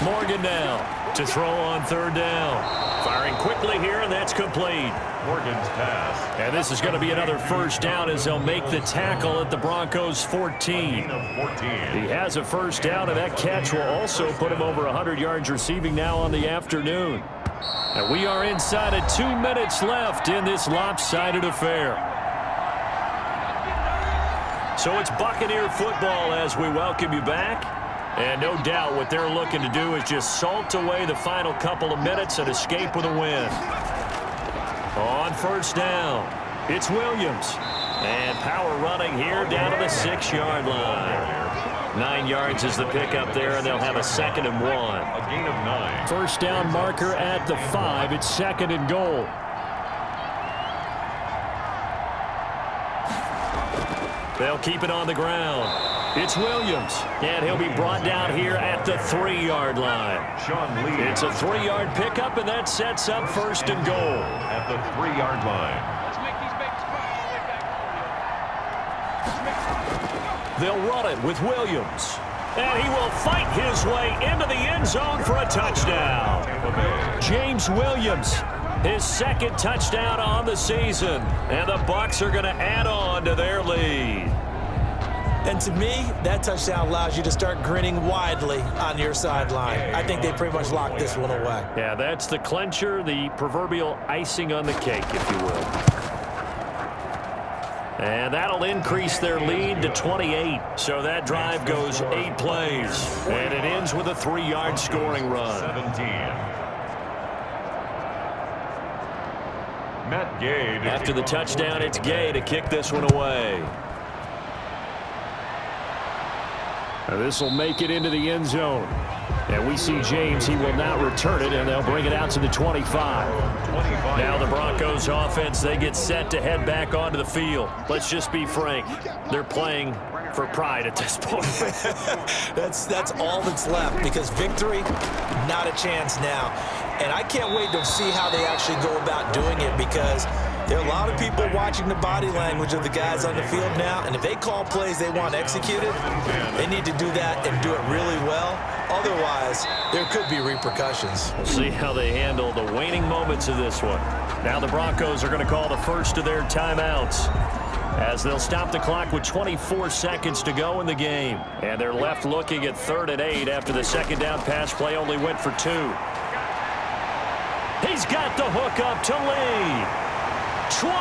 Morgan now to throw on 3rd down. Firing quickly here, and that's complete. Morgan's pass. And this is going to be another 1st down as they'll make the tackle at the Broncos 14. Gain of 14. He has a 1st down, and that catch will also put him over 100 yards receiving now on the afternoon. And we are inside of 2 minutes left in this lopsided affair. So it's Buccaneer football as we welcome you back. And no doubt what they're looking to do is just salt away the final couple of minutes and escape with a win. On 1st down, it's Williams. And power running here down to the 6-yard line. 9 yards is the pickup there, and they'll have a 2nd and 1. A gain of 9. 1st down marker at the 5. It's 2nd and goal. They'll keep it on the ground. It's Williams, and he'll be brought down here at the 3-yard line. Sean Lee. It's a 3-yard pickup, and that sets up 1st and goal. At the 3-yard line. They'll run it with Williams. And he will fight his way into the end zone for a touchdown. James Williams, his 2nd touchdown on the season. And the Bucs are going to add on to their lead. And to me, that touchdown allows you to start grinning widely on your sideline. I think they pretty much locked this one away. Yeah, that's the clincher, the proverbial icing on the cake, if you will. And that'll increase their lead to 28. So that drive goes 8 plays. And it ends with a 3-yard scoring run. 17. Matt Gay. After the touchdown, it's Gay to kick this one away. This will make it into the end zone. And we see James. He will not return it, and they'll bring it out to the 25. Now the Broncos offense, they get set to head back onto the field. Let's just be frank. They're playing for pride at this point. That's all that's left, because victory, not a chance now. And I can't wait to see how they actually go about doing it, because there are a lot of people watching the body language of the guys on the field now, and if they call plays they want executed, they need to do that and do it really well. Otherwise, there could be repercussions. We'll see how they handle the waning moments of this one. Now the Broncos are going to call the first of their timeouts, as they'll stop the clock with 24 seconds to go in the game. And they're left looking at 3rd and 8 after the second down pass play only went for 2. He's got the hook up to Lee. 20,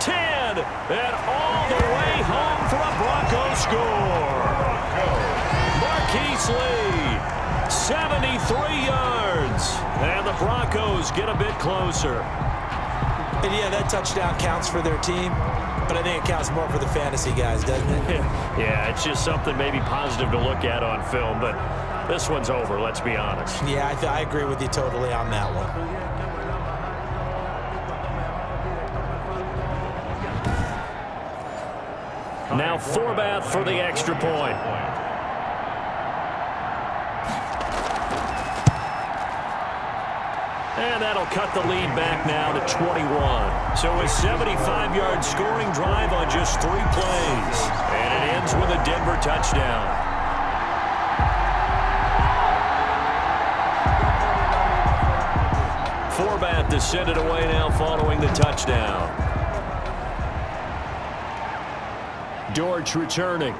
10, and all the way home for a Broncos score. Marquise Lee, 73 yards. And the Broncos get a bit closer. And yeah, that touchdown counts for their team, but I think it counts more for the fantasy guys, doesn't it? Yeah, it's just something maybe positive to look at on film, but this one's over, let's be honest. Yeah, I agree with you totally on that one. Now Forbath for the extra point. And that'll cut the lead back now to 21. So a 75-yard scoring drive on just 3 plays. And it ends with a Denver touchdown. Forbath to send it away now following the touchdown. Dortch returning.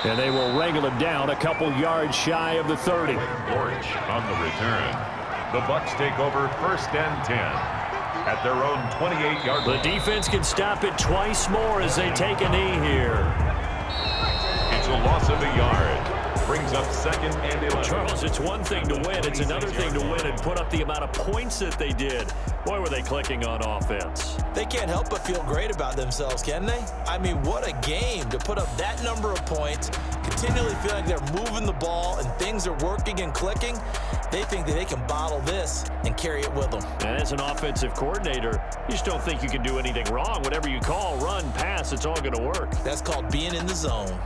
And they will wrangle him down a couple yards shy of the 30. Dortch on the return. The Bucs take over 1st and 10 at their own 28-yard line. The defense can stop it twice more as they take a knee here. It's a loss of a yard. Brings up 2nd and 11. Charles, it's one thing to win. It's another thing to win and put up the amount of points that they did. Boy, were they clicking on offense. They can't help but feel great about themselves, can they? I mean, what a game to put up that number of points, continually feel like they're moving the ball and things are working and clicking. They think that they can bottle this and carry it with them. And as an offensive coordinator, you just don't think you can do anything wrong. Whatever you call, run, pass, it's all going to work. That's called being in the zone.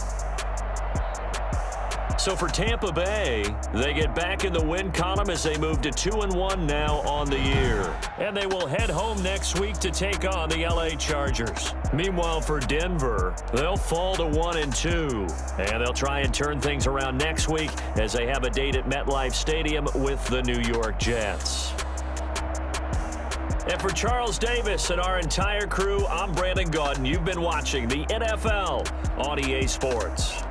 So for Tampa Bay, they get back in the win column as they move to 2-1 now on the year. And they will head home next week to take on the LA Chargers. Meanwhile, for Denver, they'll fall to 1-2. And they'll try and turn things around next week as they have a date at MetLife Stadium with the New York Jets. And for Charles Davis and our entire crew, I'm Brandon Gaudin. You've been watching the NFL on EA Sports.